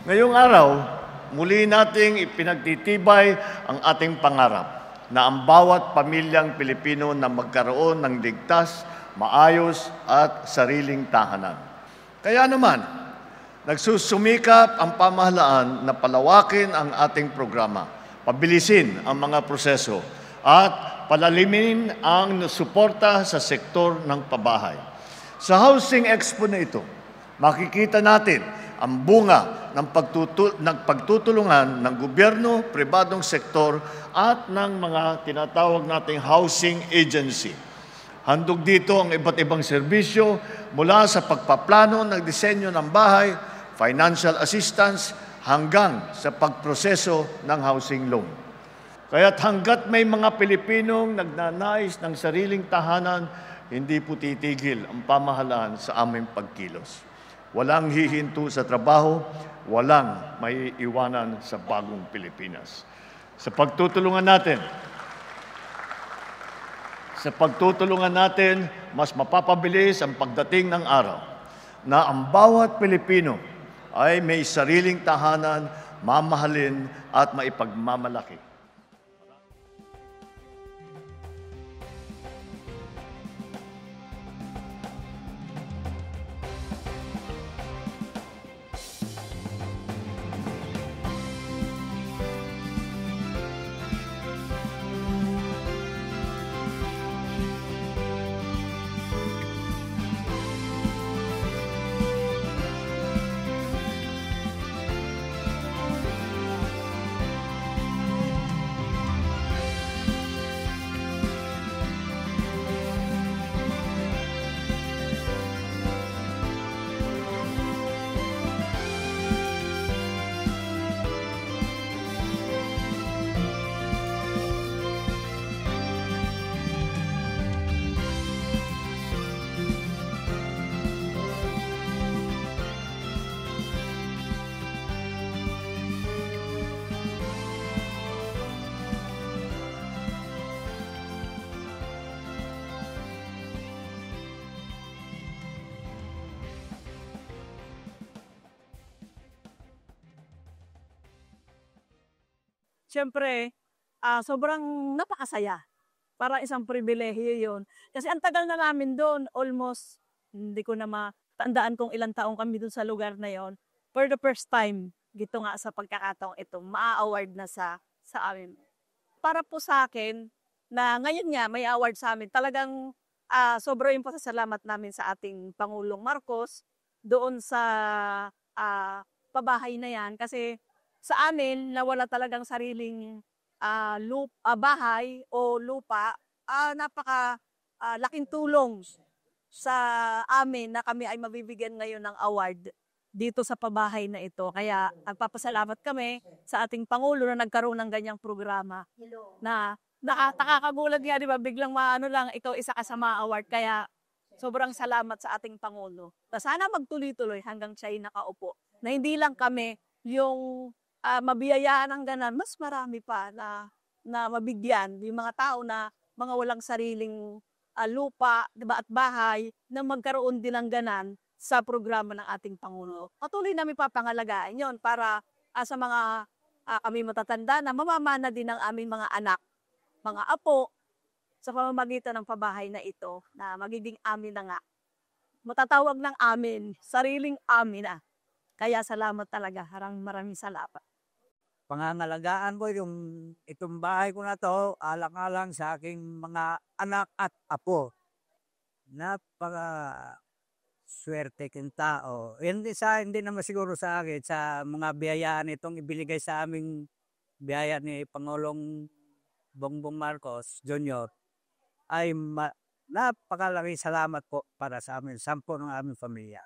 Ngayong araw, muli nating ipinagtitibay ang ating pangarap na ang bawat pamilyang Pilipino na magkaroon ng ligtas, maayos at sariling tahanan. Kaya naman, nagsusumikap ang pamahalaan na palawakin ang ating programa, pabilisin ang mga proseso at palalimin ang suporta sa sektor ng pabahay. Sa Housing Expo na ito, makikita natin ang bunga ng pagtutulungan ng gobyerno, pribadong sektor at ng mga tinatawag nating housing agency. Handog dito ang iba't ibang serbisyo mula sa pagpaplano ng disenyo ng bahay, financial assistance, hanggang sa pagproseso ng housing loan. Kaya't hanggat may mga Pilipinong nagnanais ng sariling tahanan, hindi po titigil ang pamahalaan sa aming pagkilos. Walang hihinto sa trabaho, walang may iwanan sa bagong Pilipinas. Sa pagtutulungan natin, mas mapapabilis ang pagdating ng araw na ang bawat Pilipino ay may sariling tahanan, mamahalin at maipagmamalaki. Siyempre, sobrang napakasaya. Para isang pribilehiyo yun. Kasi ang tagal na namin doon, almost, hindi ko na matandaan kung ilang taong kami doon sa lugar na yon. For the first time, gito nga sa pagkakataong ito, ma-award na sa amin. Para po sa akin, na ngayon nga may award sa amin, talagang sobra yung pasasalamat namin sa ating Pangulong Marcos doon sa pabahay na yan. Kasi sa amin, na wala talagang sariling bahay o lupa, laking tulong sa amin na kami ay mabibigyan ngayon ng award dito sa pabahay na ito. Kaya nagpapasalamat kami sa ating Pangulo na nagkaroon ng ganyang programa. Na nakakagulat nga, di ba? Biglang ikaw isa ka sa ma-award. Kaya sobrang salamat sa ating Pangulo. Sana magtuloy-tuloy hanggang siya ay nakaupo. Na hindi lang kami yung mabiyayaan ng ganan, mas marami pa na mabigyan yung mga tao na mga walang sariling lupa, diba, at bahay na magkaroon din ng ganan sa programa ng ating Pangulo. Patuloy namin papangalagaan yon para sa mga kami matatanda na mamamana din ng aming mga anak, mga apo, sa pamamagitan ng pabahay na ito na magiging amin na nga. Matatawag ng amin, sariling amin na. Kaya salamat talaga, maraming salamat. Pangangalagaan ko itong bahay ko na to, alang-alang sa aking mga anak at apo. Napaka swerte kong tao. Hindi naman siguro sa akin, sa mga biyayaan itong ibinigay sa aming biyaya ni Pangulong Bongbong Marcos Jr. ay napakalaki salamat po para sa amin, 10 ng aming pamilya.